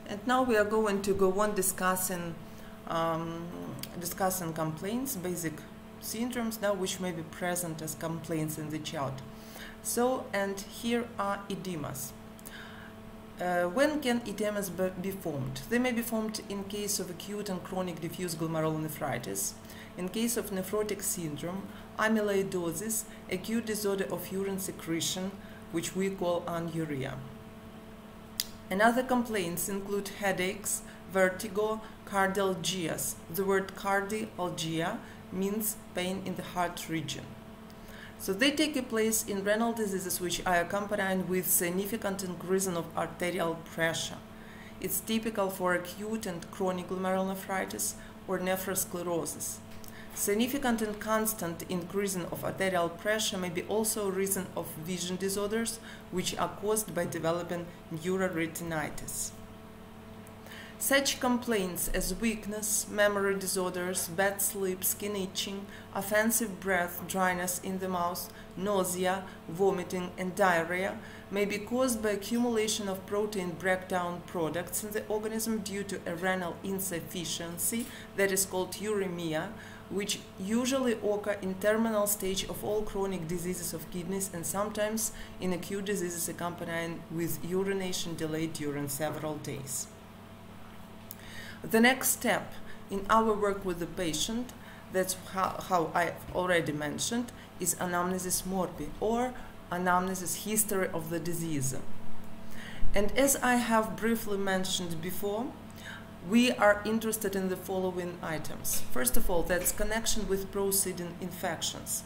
And now we are going to go on discussing complaints, basic syndromes now which may be present as complaints in the child. So, and here are edemas. When can edemas be formed? They may be formed in case of acute and chronic diffuse glomerulonephritis, in case of nephrotic syndrome, amyloidosis, acute disorder of urine secretion, which we call anuria. And other complaints include headaches, vertigo, cardialgias. The word cardialgia means pain in the heart region. So they take place in renal diseases which are accompanied with significant increase of arterial pressure. It's typical for acute and chronic glomerulonephritis or nephrosclerosis. Significant and constant increase of arterial pressure may be also a reason of vision disorders which are caused by developing neuroretinitis. Such complaints as weakness, memory disorders, bad sleep, skin itching, offensive breath, dryness in the mouth, nausea, vomiting, and diarrhea may be caused by accumulation of protein breakdown products in the organism due to a renal insufficiency that is called uremia, which usually occur in terminal stage of all chronic diseases of kidneys and sometimes in acute diseases accompanying with urination delayed during several days. The next step in our work with the patient, that's how I've already mentioned, is anamnesis morbi, or anamnesis history of the disease. And as I have briefly mentioned before, we are interested in the following items. First of all, that's connection with preceding infections,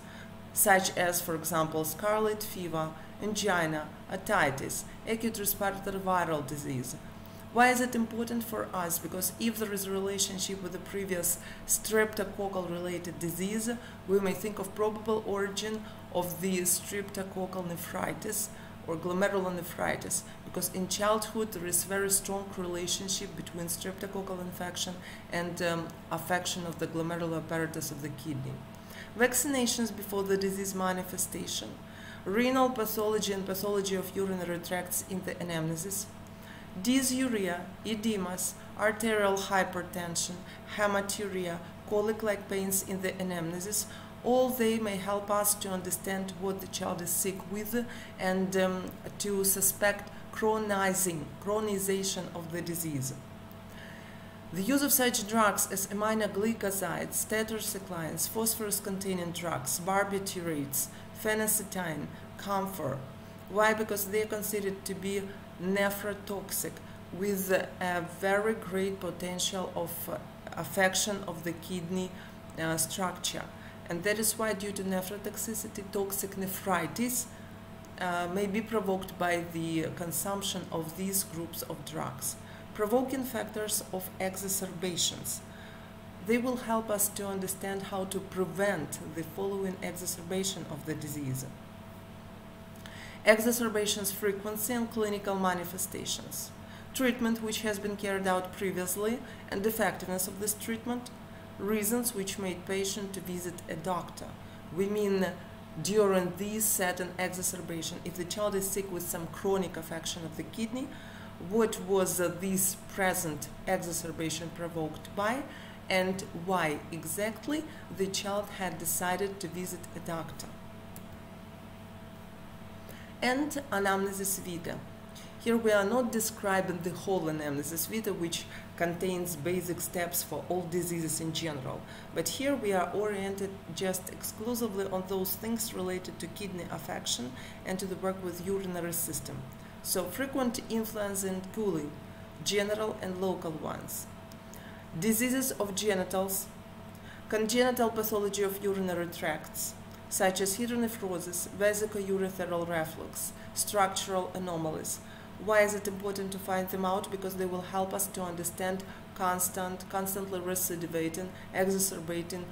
such as, for example, scarlet fever, angina, otitis, acute respiratory viral disease. Why is it important for us? Because if there is a relationship with the previous streptococcal-related disease, we may think of probable origin of the streptococcal nephritis or glomerulonephritis, because in childhood there is very strong relationship between streptococcal infection and affection of the glomerular apparatus of the kidney. Vaccinations before the disease manifestation, renal pathology and pathology of urinary tracts in the anamnesis, dysuria, edemas, arterial hypertension, hematuria, colic-like pains in the anamnesis, all they may help us to understand what the child is sick with and to suspect chronization of the disease. The use of such drugs as aminoglycosides, tetracyclines, phosphorus-containing drugs, barbiturates, phenacetin, camphor. Why? Because they are considered to be nephrotoxic with a very great potential of affection of the kidney structure. And that is why, due to nephrotoxicity, toxic nephritis may be provoked by the consumption of these groups of drugs. Provoking factors of exacerbations. They will help us to understand how to prevent the following exacerbation of the disease. Exacerbations frequency and clinical manifestations. Treatment which has been carried out previously and effectiveness of this treatment. Reasons which made patient to visit a doctor. We mean during these certain exacerbation, if the child is sick with some chronic affection of the kidney, what was this present exacerbation provoked by, and why exactly the child had decided to visit a doctor. And anamnesis vita. Here we are not describing the whole anamnesis vita, which contains basic steps for all diseases in general, but here we are oriented just exclusively on those things related to kidney affection and to the work with urinary system. So frequent influenza and pooling, general and local ones. Diseases of genitals, congenital pathology of urinary tracts, such as hydronephrosis, vesico-urethral reflux, structural anomalies. Why is it important to find them out? Because they will help us to understand constantly recidivating, exacerbating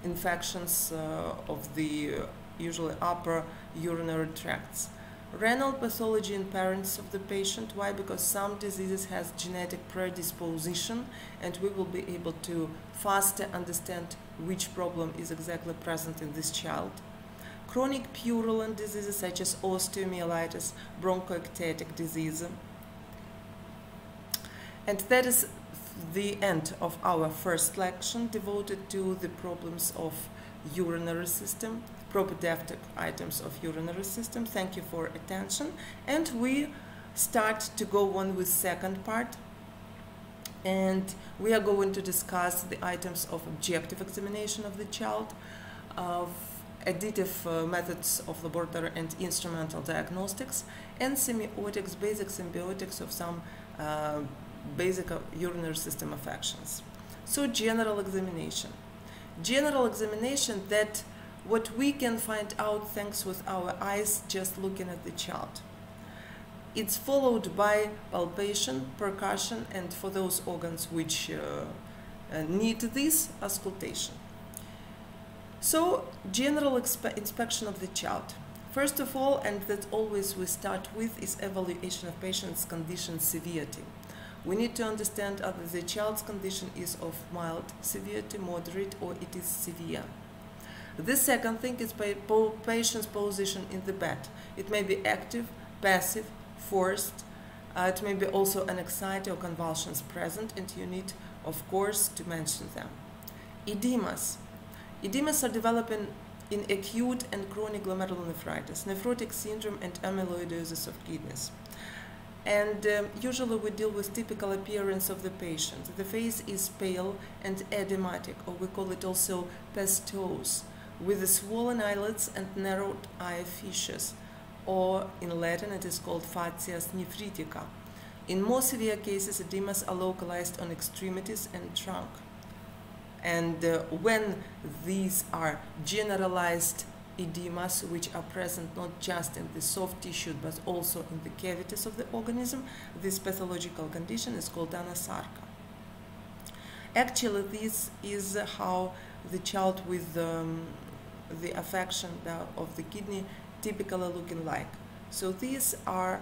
infections of the usually upper urinary tracts. Renal pathology in parents of the patient. Why? Because some diseases has genetic predisposition, and we will be able to faster understand which problem is exactly present in this child. Chronic purulent diseases such as osteomyelitis, bronchoectatic disease. And that is the end of our first lection devoted to the problems of urinary system, propedeutic items of urinary system. Thank you for attention. And we start to go on with second part. And we are going to discuss the items of objective examination of the child, of additive methods of laboratory and instrumental diagnostics, and semiotics, basic symbiotics of some basic urinary system affections. So general examination. General examination, that what we can find out thanks with our eyes just looking at the child. It's followed by palpation, percussion, and for those organs which need this, auscultation. So, general inspection of the child. First of all, and that always we start with, is evaluation of patient's condition severity. We need to understand whether the child's condition is of mild severity, moderate, or it is severe. The second thing is patient's position in the bed. It may be active, passive, forced. It may be also an anxiety or convulsions present, and you need, of course, to mention them. Edemas. Edemas are developing in acute and chronic glomerulonephritis, nephrotic syndrome, and amyloidosis of kidneys. And usually we deal with typical appearance of the patient. The face is pale and edematic, or we call it also pastose, with the swollen eyelids and narrowed eye fissures, or in Latin it is called facies nephritica. In more severe cases, edemas are localized on extremities and trunk. And when these are generalized edemas, which are present not just in the soft tissue but also in the cavities of the organism, this pathological condition is called anasarca. Actually, this is how the child with the affection of the kidney typically looking like. So these are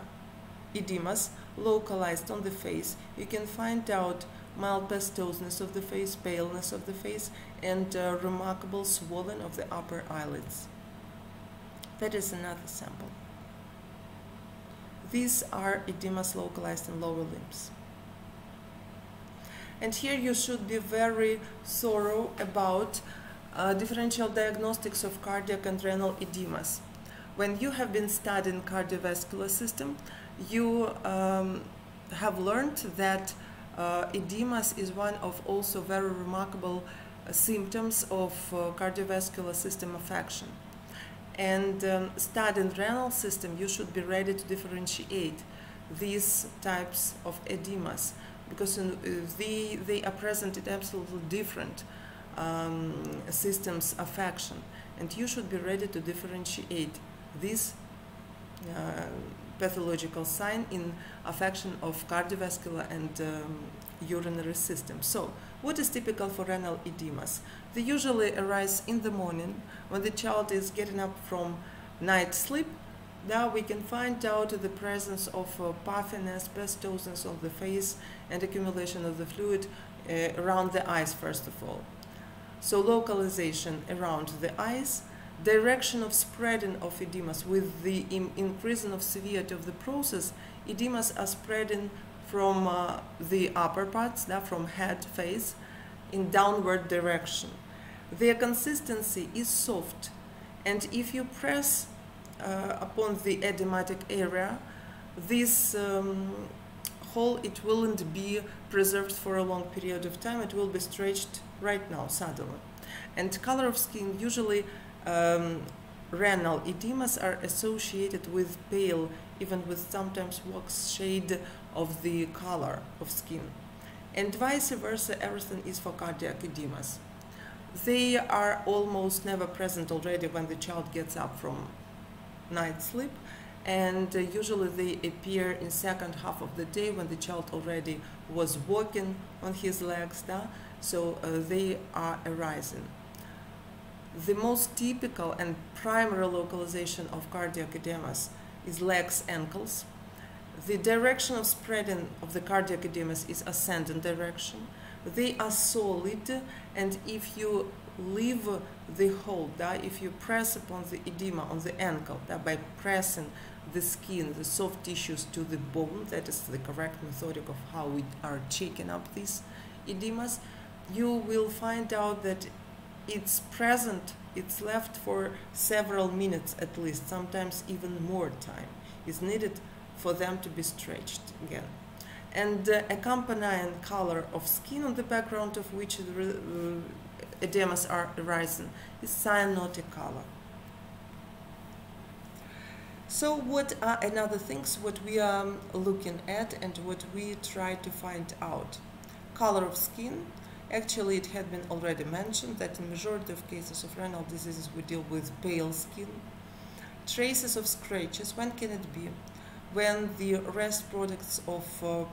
edemas localized on the face. You can find out mild pastoseness of the face, paleness of the face, and remarkable swelling of the upper eyelids. That is another sample. These are edemas localized in lower limbs. And here you should be very thorough about differential diagnostics of cardiac and renal edemas. When you have been studying cardiovascular system, you have learned that edemas is one of also very remarkable symptoms of cardiovascular system affection. And studying renal system, you should be ready to differentiate these types of edemas, because they are present in absolutely different systems affection, and you should be ready to differentiate this pathological sign in affection of cardiovascular and urinary system. So, what is typical for renal edemas? They usually arise in the morning when the child is getting up from night sleep. Now we can find out the presence of puffiness, pastoseness of the face, and accumulation of the fluid around the eyes, first of all. So localization around the eyes, direction of spreading of edemas. With the increasing of severity of the process, edemas are spreading from the upper parts, from head, face, in downward direction. Their consistency is soft, and if you press upon the edematic area, this hole, it won't be preserved for a long period of time. It will be stretched right now, suddenly. And color of skin, usually renal edemas are associated with pale, even with sometimes wax shade of the color of skin. And vice versa, everything is for cardiac edemas. They are almost never present already when the child gets up from night sleep, and usually they appear in second half of the day when the child already was walking on his legs, so they are arising. The most typical and primary localization of cardiac edemas is legs, ankles. The direction of spreading of the cardiac edemas is ascending direction. They are solid, and if you leave the hold, if you press upon the edema on the ankle by pressing the skin, the soft tissues to the bone, that is the correct methodic of how we are checking up these edemas, you will find out that it's present, it's left for several minutes at least, sometimes even more time is needed for them to be stretched again. And the accompanying color of skin on the background of which the edemas are arising is cyanotic color. So what are another things what we are looking at and what we try to find out? Color of skin. Actually, it had been already mentioned that in majority of cases of renal diseases we deal with pale skin. Traces of scratches. When can it be? When the rest products of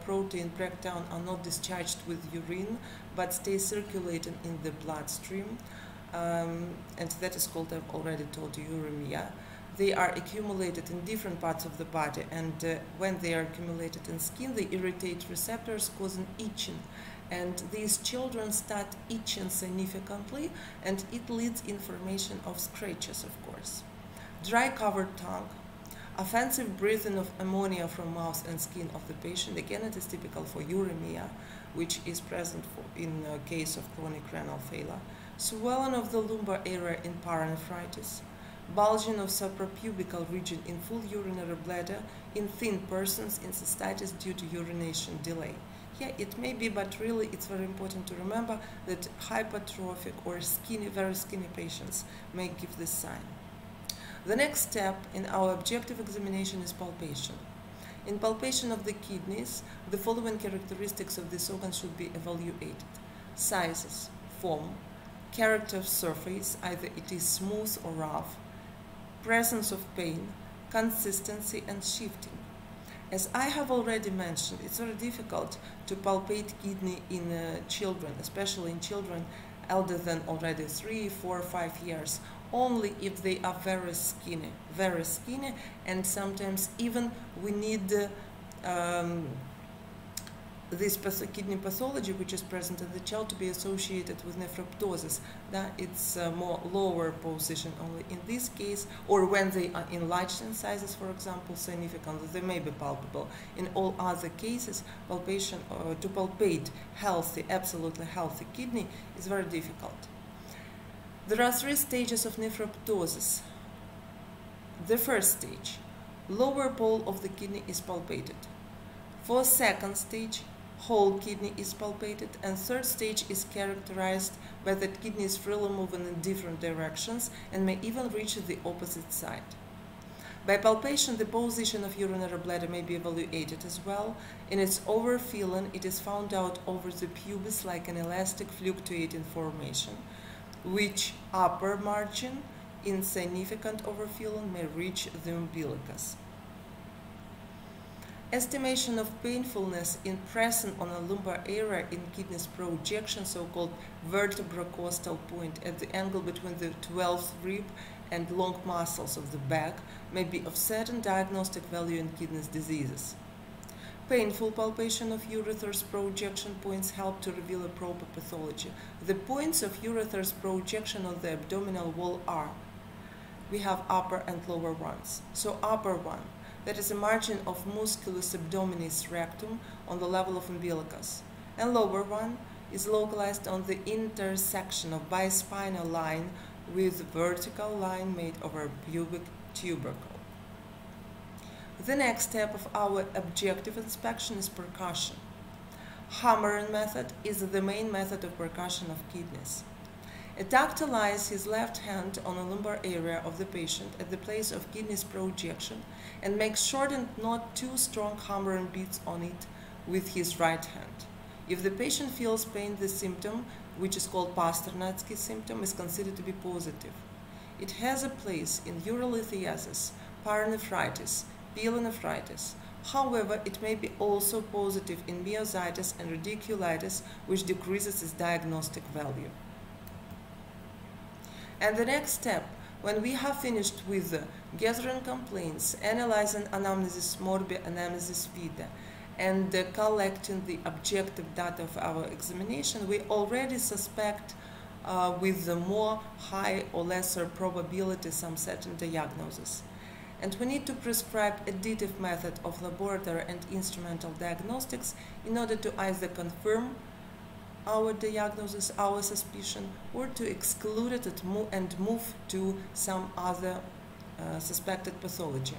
protein breakdown are not discharged with urine but stay circulating in the bloodstream, and that is called, I've already told you, uremia. They are accumulated in different parts of the body, and when they are accumulated in skin, they irritate receptors, causing itching. And these children start itching significantly, and it leads in formation of scratches, of course. Dry covered tongue, offensive breathing of ammonia from mouth and skin of the patient. Again, it is typical for uremia, which is present in case of chronic renal failure. Swelling of the lumbar area in paranephritis. Bulging of suprapubical region in full urinary bladder in thin persons in cystitis due to urination delay. Yeah, it may be, but really it's very important to remember that hypertrophic or skinny, very skinny patients may give this sign. The next step in our objective examination is palpation. In palpation of the kidneys, the following characteristics of this organ should be evaluated. Sizes, form, character of surface, either it is smooth or rough, presence of pain, consistency and shifting. As I have already mentioned, it's very difficult to palpate kidney in children, especially in children elder than already 3, 4, 5 years, only if they are very skinny, and sometimes even we need this kidney pathology which is present in the child to be associated with nephroptosis. That it's more lower position only in this case, or when they are enlarged in sizes, for example, significantly, they may be palpable. In all other cases, palpation to palpate healthy, absolutely healthy kidney is very difficult. There are 3 stages of nephroptosis. The first stage, lower pole of the kidney is palpated. For second stage, whole kidney is palpated, and third stage is characterized by that kidney is freely moving in different directions and may even reach the opposite side. By palpation, the position of urinary bladder may be evaluated as well. In its overfilling, it is found out over the pubis like an elastic fluctuating formation, which upper margin in significant overfilling may reach the umbilicus. Estimation of painfulness in pressing on a lumbar area in kidneys projection, so-called vertebrocostal point at the angle between the 12th rib and long muscles of the back, may be of certain diagnostic value in kidney diseases. Painful palpation of urether's projection points help to reveal a proper pathology. The points of urether's projection on the abdominal wall are, we have upper and lower ones. So upper one, that is a margin of musculus abdominis rectum on the level of umbilicus. And lower one is localized on the intersection of bispinal line with vertical line made over pubic tubercle. The next step of our objective inspection is percussion. Hammering method is the main method of percussion of kidneys. A doctor lies his left hand on the lumbar area of the patient at the place of kidneys projection and makes short and not too strong hammering beats on it with his right hand. If the patient feels pain, the symptom, which is called Pasternatsky symptom, is considered to be positive. It has a place in urolithiasis, paranephritis, pyelonephritis. However, it may be also positive in myositis and radiculitis, which decreases its diagnostic value. And the next step, when we have finished with gathering complaints, analyzing anamnesis morbi, anamnesis vitae, and collecting the objective data of our examination, we already suspect with the more high or lesser probability some certain diagnosis. And we need to prescribe additive method of laboratory and instrumental diagnostics in order to either confirm our diagnosis, our suspicion, or to exclude it and move to some other suspected pathology.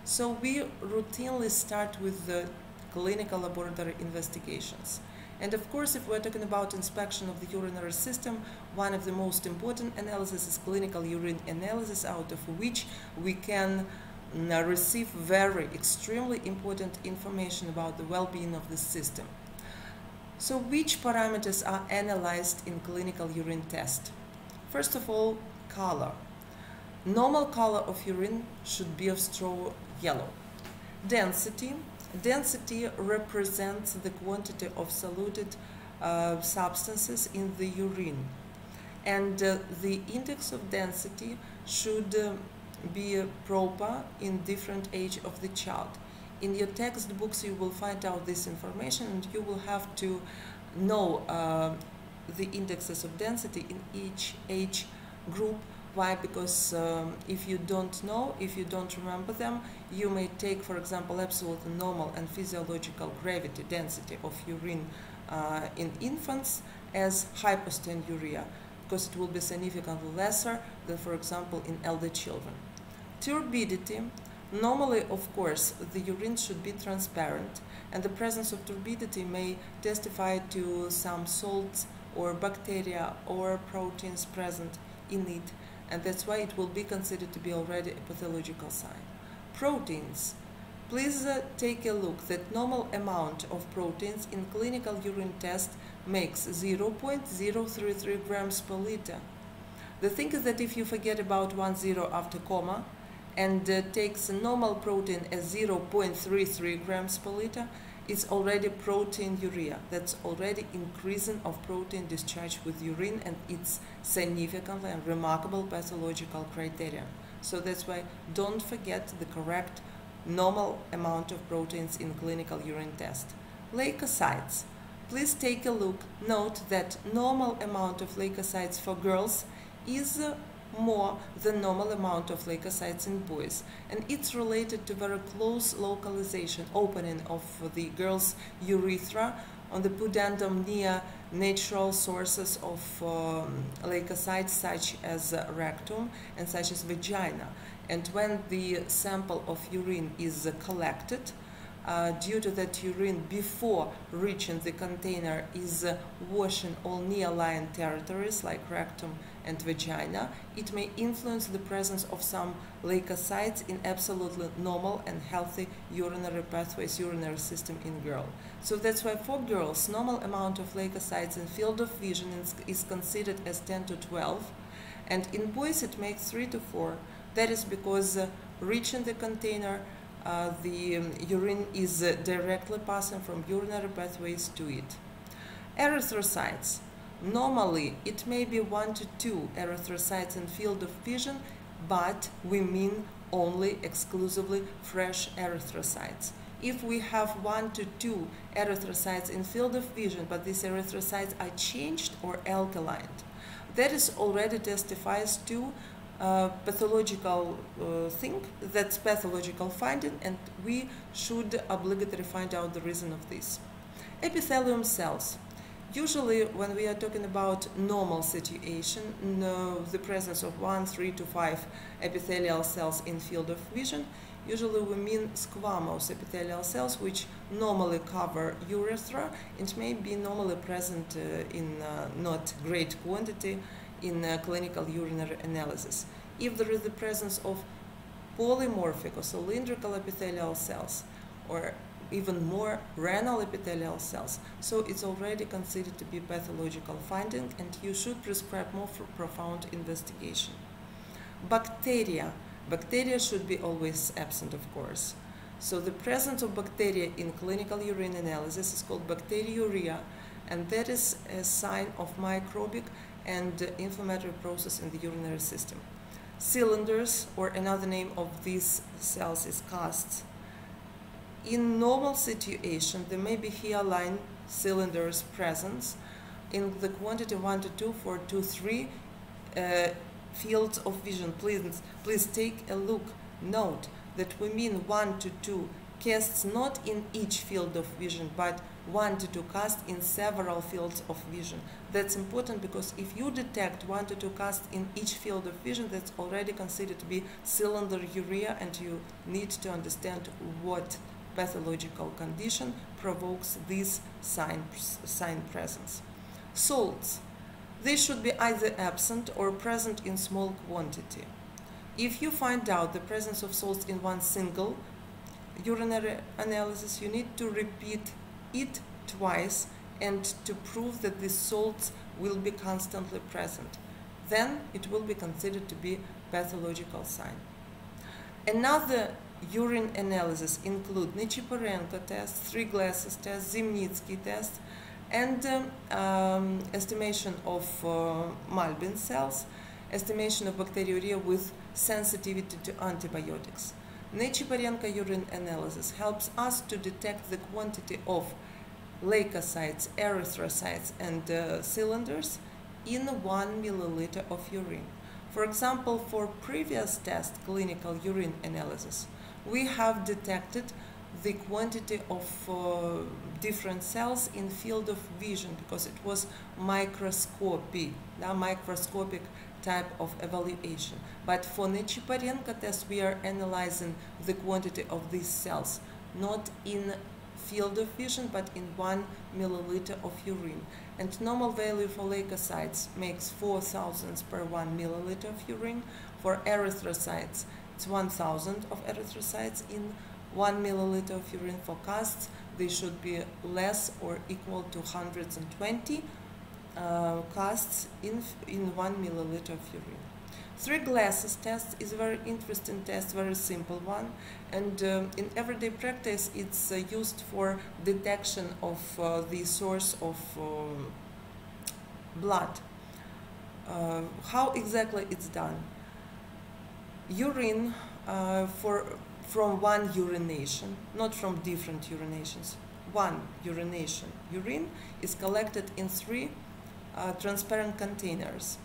So we routinely start with the clinical laboratory investigations. And of course, if we're talking about inspection of the urinary system, one of the most important analysis is clinical urine analysis, out of which we can receive very extremely important information about the well-being of the system. So which parameters are analyzed in clinical urine test? First of all, color. Normal color of urine should be of straw yellow. Density. Density represents the quantity of soluted substances in the urine. And the index of density should be proper in different age of the child. In your textbooks you will find out this information, and you will have to know the indexes of density in each age group. Why? Because if you don't know, if you don't remember them, you may take, for example, absolute normal and physiological gravity density of urine in infants as hypostenuria, because it will be significantly lesser than, for example, in elder children. Turbidity. Normally, of course, the urine should be transparent, and the presence of turbidity may testify to some salts or bacteria or proteins present in it, and that's why it will be considered to be already a pathological sign. Proteins. Please take a look that normal amount of proteins in clinical urine test makes 0.033 grams per liter. The thing is that if you forget about 10 after comma and takes a normal protein as 0.33 grams per liter, it's already proteinuria. That's already increasing of protein discharge with urine, and it's significantly and remarkable pathological criteria. So that's why don't forget the correct normal amount of proteins in clinical urine test. Leukocytes. Please take a look. Note that normal amount of leukocytes for girls is more than normal amount of leukocytes in boys, and it's related to very close localization, opening of the girl's urethra on the pudendum near natural sources of leukocytes such as rectum and such as vagina. And when the sample of urine is collected, due to that urine before reaching the container is washing all near-lying territories like rectum and vagina, it may influence the presence of some leukocytes in absolutely normal and healthy urinary pathways, urinary system in girl. So that's why for girls, normal amount of leukocytes in field of vision is considered as 10 to 12, and in boys it makes 3 to 4. That is because reaching the container, the urine is directly passing from urinary pathways to it. Erythrocytes. Normally, it may be 1 to 2 erythrocytes in field of vision, but we mean only exclusively fresh erythrocytes. If we have 1 to 2 erythrocytes in field of vision, but these erythrocytes are changed or alkalined, that is already testifies to pathological thing, that's pathological finding, and we should obligatory find out the reason of this. Epithelium cells. Usually when we are talking about normal situation, the presence of 1, 3 to 5 epithelial cells in field of vision, usually we mean squamous epithelial cells, which normally cover urethra and may be normally present in not great quantity in clinical urinary analysis. If there is the presence of polymorphic or cylindrical epithelial cells, or even more renal epithelial cells, so it's already considered to be pathological finding, and you should prescribe more for profound investigation. Bacteria. Bacteria should be always absent, of course. So the presence of bacteria in clinical urine analysis is called bacteriuria, and that is a sign of microbic and inflammatory process in the urinary system. Cylinders, or another name of these cells is casts. In normal situation, there may be hyaline cylinders present in the quantity 1 to 2, 4 to 3 fields of vision. Please take a look Note that we mean 1 to 2 casts not in each field of vision, but 1 to 2 casts in several fields of vision. That's important because if you detect 1 to 2 casts in each field of vision, that's already considered to be cylindyruria, and you need to understand what pathological condition provokes this sign presence. Salts. They should be either absent or present in small quantity. If you find out the presence of salts in one single urinary analysis, you need to repeat it twice and to prove that these salts will be constantly present. Then it will be considered to be pathological sign. Another urine analysis include Nechiporenko test, 3 glasses test, Zimnitsky test, and estimation of Malbin cells, estimation of bacteriuria with sensitivity to antibiotics. Nechiporenko urine analysis helps us to detect the quantity of leukocytes, erythrocytes, and cylinders in 1 milliliter of urine. For example, for previous test, clinical urine analysis, we have detected the quantity of different cells in field of vision because it was microscopy, microscopic type of evaluation. But for Nechiporenko test, we are analyzing the quantity of these cells, not in field of vision, but in 1 milliliter of urine. And normal value for leukocytes makes 4,000 per 1 milliliter of urine. For erythrocytes, it's 1,000 of erythrocytes in 1 milliliter of urine. For casts, they should be less or equal to 120 casts in 1 milliliter of urine. 3 glasses test is a very interesting test, very simple one, and in everyday practice it's used for detection of the source of blood. How exactly it's done? Urine from one urination, not from different urinations. One urination. Urine is collected in 3 transparent containers.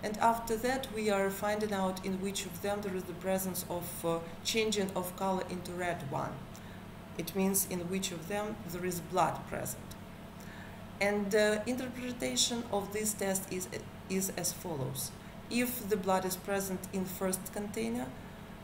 And after that, we are finding out in which of them there is the presence of changing of color into red one. It means in which of them there is blood present. And interpretation of this test is as follows. If the blood is present in first container,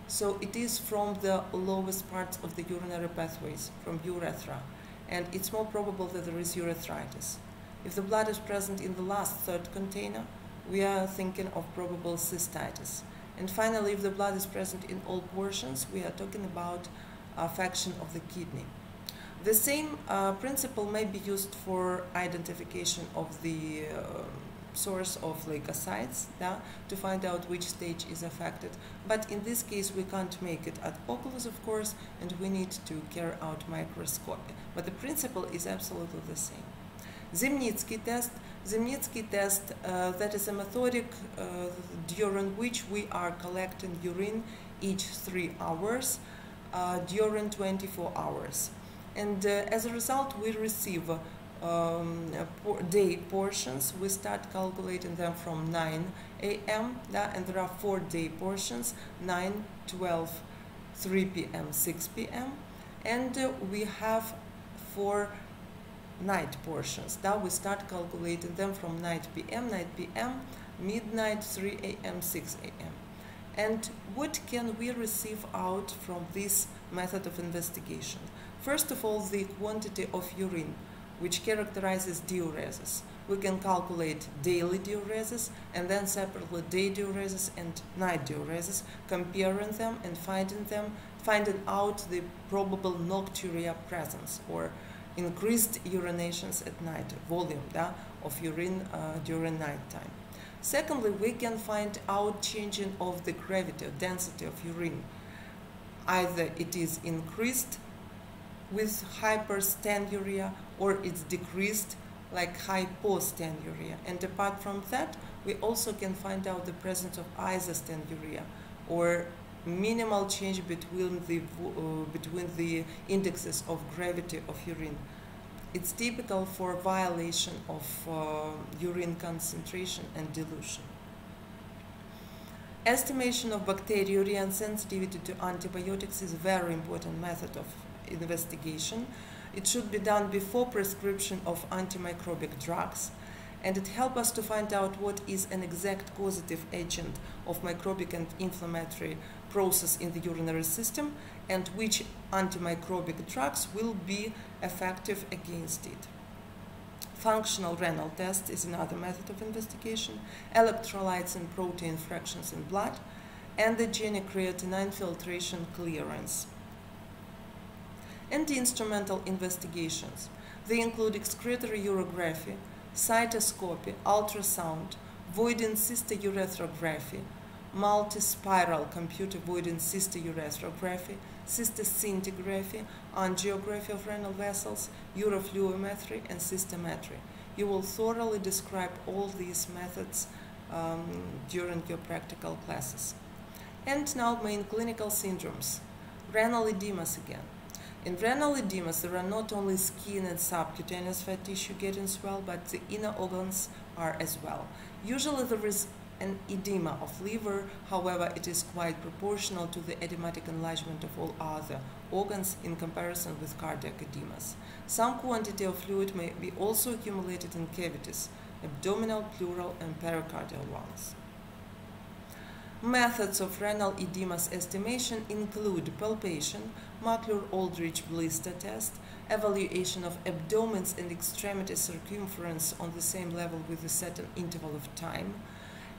so it is from the lowest parts of the urinary pathways, from urethra, and it's more probable that there is urethritis. If the blood is present in the last third container, we are thinking of probable cystitis. And finally, if the blood is present in all portions, we are talking about affection of the kidney. The same principle may be used for identification of the source of leukocytes, to find out which stage is affected. But in this case, we can't make it at oculus, of course, and we need to carry out microscopy. But the principle is absolutely the same. Zimnitsky test. Zimnitsky test, that is a methodic during which we are collecting urine each 3 hours during 24 hours. And as a result, we receive day portions. We start calculating them from 9 a.m. And there are 4 day portions, 9, 12, 3 p.m., 6 p.m. And we have 4 night portions. Now we start calculating them from 9 p.m., midnight, 3 a.m., 6 a.m. And what can we receive out from this method of investigation? First of all, the quantity of urine, which characterizes diuresis. We can calculate daily diuresis and then separately day diuresis and night diuresis, comparing them and finding out the probable nocturia presence or increased urinations at night, volume of urine during night time. Secondly, we can find out changing of the gravity or density of urine. Either it is increased with hyperstenuria or it's decreased like hypostenuria. And apart from that, we also can find out the presence of isostenuria or minimal change between the indexes of gravity of urine. It's typical for violation of urine concentration and dilution. Estimation of bacteriuria and sensitivity to antibiotics is a very important method of investigation. It should be done before prescription of antimicrobic drugs, and it helps us to find out what is an exact causative agent of microbic and inflammatory process in the urinary system and which antimicrobic drugs will be effective against it. Functional renal test is another method of investigation, electrolytes and protein fractions in blood, and the gene creatinine filtration clearance. And instrumental investigations. They include excretory urography, cytoscopy, ultrasound, voiding cystourethropy, multispiral computer voiding cystourethropy, cystoscintigraphy, angiography of renal vessels, urofluometry, and cystometry. You will thoroughly describe all these methods during your practical classes. And now main clinical syndromes. Renal edemas again. In renal edemas, there are not only skin and subcutaneous fat tissue getting swelled, but the inner organs are as well. Usually there is an edema of liver, however, it is quite proportional to the edematic enlargement of all other organs in comparison with cardiac edemas. Some quantity of fluid may be also accumulated in cavities, abdominal, pleural, and pericardial ones. Methods of renal edemas estimation include palpation, macular Aldrich blister test, evaluation of abdomens and extremity circumference on the same level with a certain interval of time,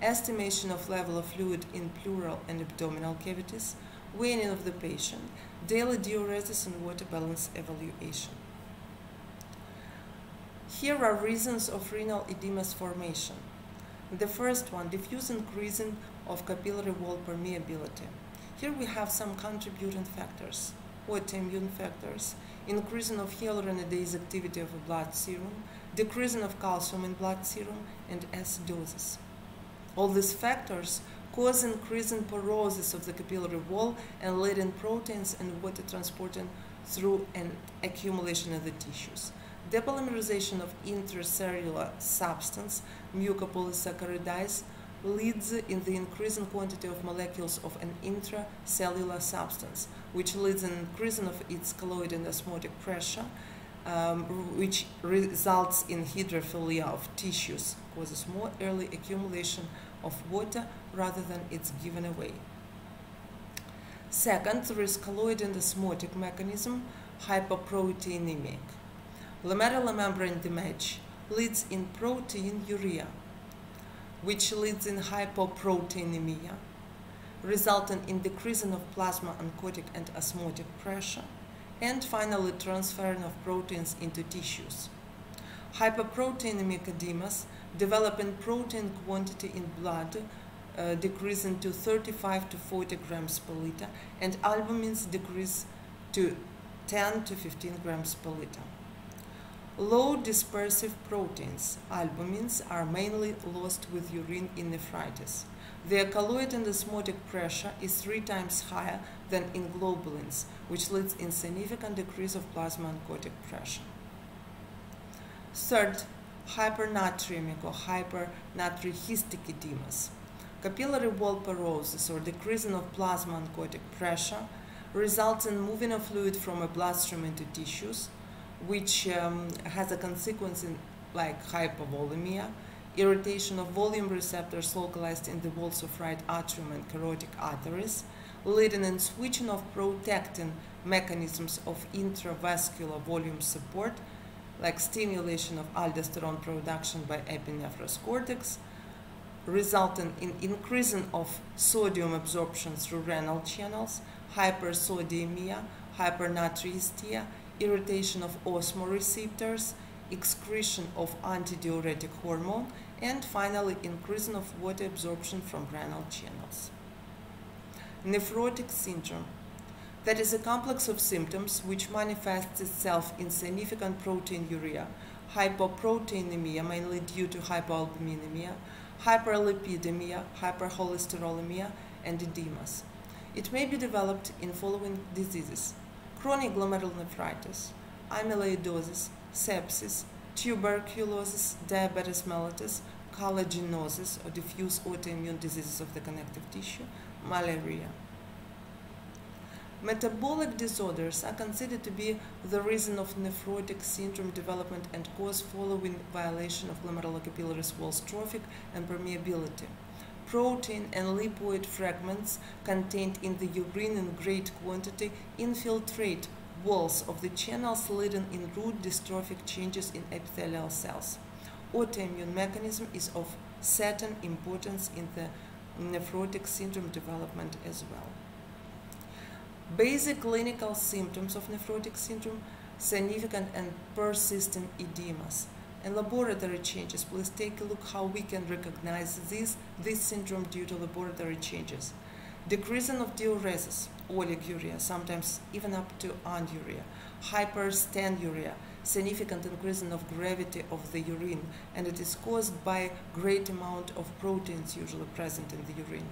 estimation of level of fluid in pleural and abdominal cavities, weighing of the patient, daily diuresis and water balance evaluation. Here are reasons of renal edemas formation. The first one, diffuse increasing of capillary wall permeability. Here we have some contributing factors, autoimmune factors, increasing of hyaluronidase activity of a blood serum, decreasing of calcium in blood serum, and acidosis. All these factors cause increasing porosis of the capillary wall and leading proteins and water transporting through an accumulation in the tissues. Depolymerization of intracellular substance, mucopolysaccharides, leads in the increasing quantity of molecules of an intracellular substance, which leads in increasing of its colloid and osmotic pressure, which results in hydrophilia of tissues, causes more early accumulation of water rather than its given away. Second, there is colloid and osmotic mechanism, hypoproteinemic. Glomerular membrane damage leads in proteinuria, which leads in hypoproteinemia, resulting in decreasing of plasma oncotic and osmotic pressure, and finally transferring of proteins into tissues. Hyperproteinemic edemas develop in protein quantity in blood decreasing to 35 to 40 grams per liter, and albumins decrease to 10 to 15 grams per liter. Low dispersive proteins, albumins, are mainly lost with urine in nephritis. Their colloid and osmotic pressure is 3 times higher than in globulins, which leads in significant decrease of plasma oncotic pressure. Third, hypernatremic or hypernatrihistic edemas. Capillary wall porosis or decreasing of plasma oncotic pressure results in moving of fluid from a bloodstream into tissues, which has a consequence in like hypovolemia, irritation of volume receptors localized in the walls of right atrium and carotid arteries, leading in switching of protecting mechanisms of intravascular volume support, like stimulation of aldosterone production by epinephros cortex, resulting in increasing of sodium absorption through renal channels, hypersodiemia, hypernatriestia, irritation of osmoreceptors, excretion of antidiuretic hormone, and finally increasing of water absorption from renal channels. Nephrotic syndrome. That is a complex of symptoms which manifests itself in significant proteinuria, hypoproteinemia, mainly due to hypoalbuminemia, hyperlipidemia, hypercholesterolemia, and edemas. It may be developed in following diseases: chronic glomerulonephritis, amyloidosis, sepsis, tuberculosis, diabetes mellitus, collagenoses or diffuse autoimmune diseases of the connective tissue, malaria. Metabolic disorders are considered to be the reason of nephrotic syndrome development and cause following violation of glomerulocapillary walls trophic and permeability. Protein and lipoid fragments contained in the urine in great quantity infiltrate walls of the channels, leading in root dystrophic changes in epithelial cells. Autoimmune mechanism is of certain importance in the nephrotic syndrome development as well. Basic clinical symptoms of nephrotic syndrome: significant and persistent edemas. And laboratory changes. Please take a look how we can recognize this syndrome due to laboratory changes. Decreasing of diuresis, oliguria, sometimes even up to anuria, hyperstenuria, significant increasing of gravity of the urine, and it is caused by great amount of proteins usually present in the urine.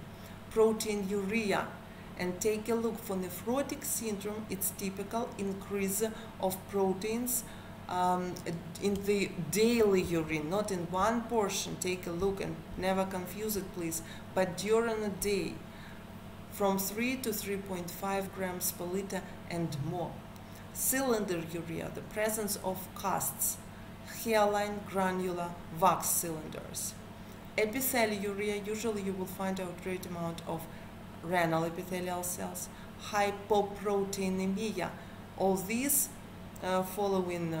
Proteinuria, and take a look for nephrotic syndrome, it's typical increase of proteins in the daily urine, not in one portion. Take a look and never confuse it, please, but during a day, from 3 to 3.5 grams per liter and more. Cylinderuria, the presence of casts, hairline, granular, wax cylinders. Epitheliuria, usually you will find out great amount of renal epithelial cells. Hypoproteinemia, all these following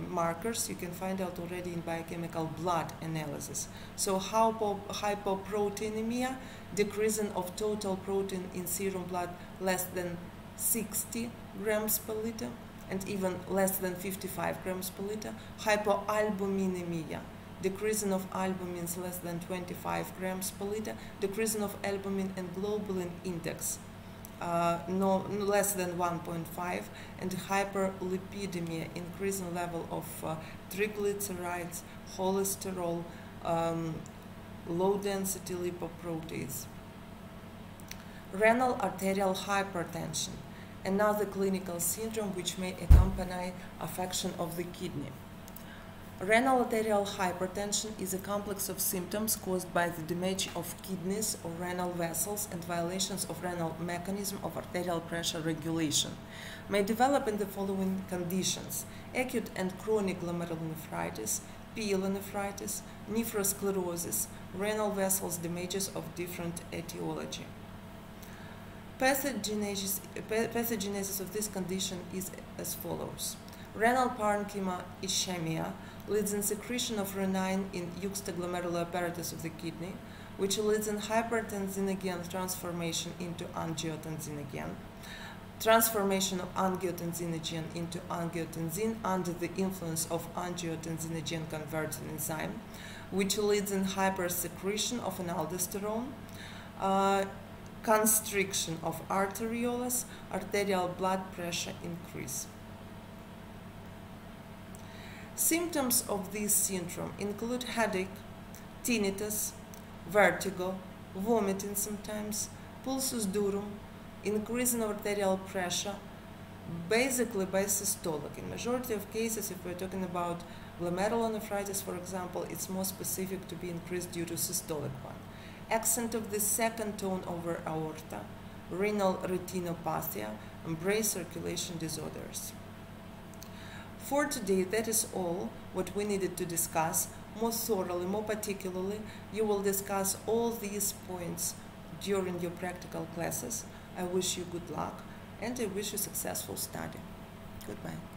markers you can find out already in biochemical blood analysis. So hypoproteinemia, decreasing of total protein in serum blood less than 60 grams per liter and even less than 55 grams per liter. Hypoalbuminemia, decreasing of albumins less than 25 grams per liter, decreasing of albumin and globulin index no less than 1.5, and hyperlipidemia, increasing level of triglycerides, cholesterol, low density lipoproteins. Renal arterial hypertension, another clinical syndrome which may accompany affection of the kidney. Renal arterial hypertension is a complex of symptoms caused by the damage of kidneys or renal vessels and violations of renal mechanism of arterial pressure regulation. May develop in the following conditions: acute and chronic glomerulonephritis, pyelonephritis, nephrosclerosis, renal vessels damages of different etiology. Pathogenesis of this condition is as follows. Renal parenchyma ischemia leads in secretion of renin in juxtaglomerular apparatus of the kidney, which leads in hypertensinogen transformation into angiotensinogen, transformation of angiotensinogen into angiotensin under the influence of angiotensinogen converting enzyme, which leads in hypersecretion of an aldosterone, constriction of arterioles, arterial blood pressure increase. Symptoms of this syndrome include headache, tinnitus, vertigo, vomiting sometimes, pulsus durum, increase in arterial pressure, basically by systolic. In majority of cases, if we're talking about glomerulonephritis, for example, it's more specific to be increased due to systolic one. Accent of the second tone over aorta, renal retinopathy, and brain circulation disorders. For today, that is all what we needed to discuss. More thoroughly, more particularly, you will discuss all these points during your practical classes. I wish you good luck and I wish you successful study. Goodbye.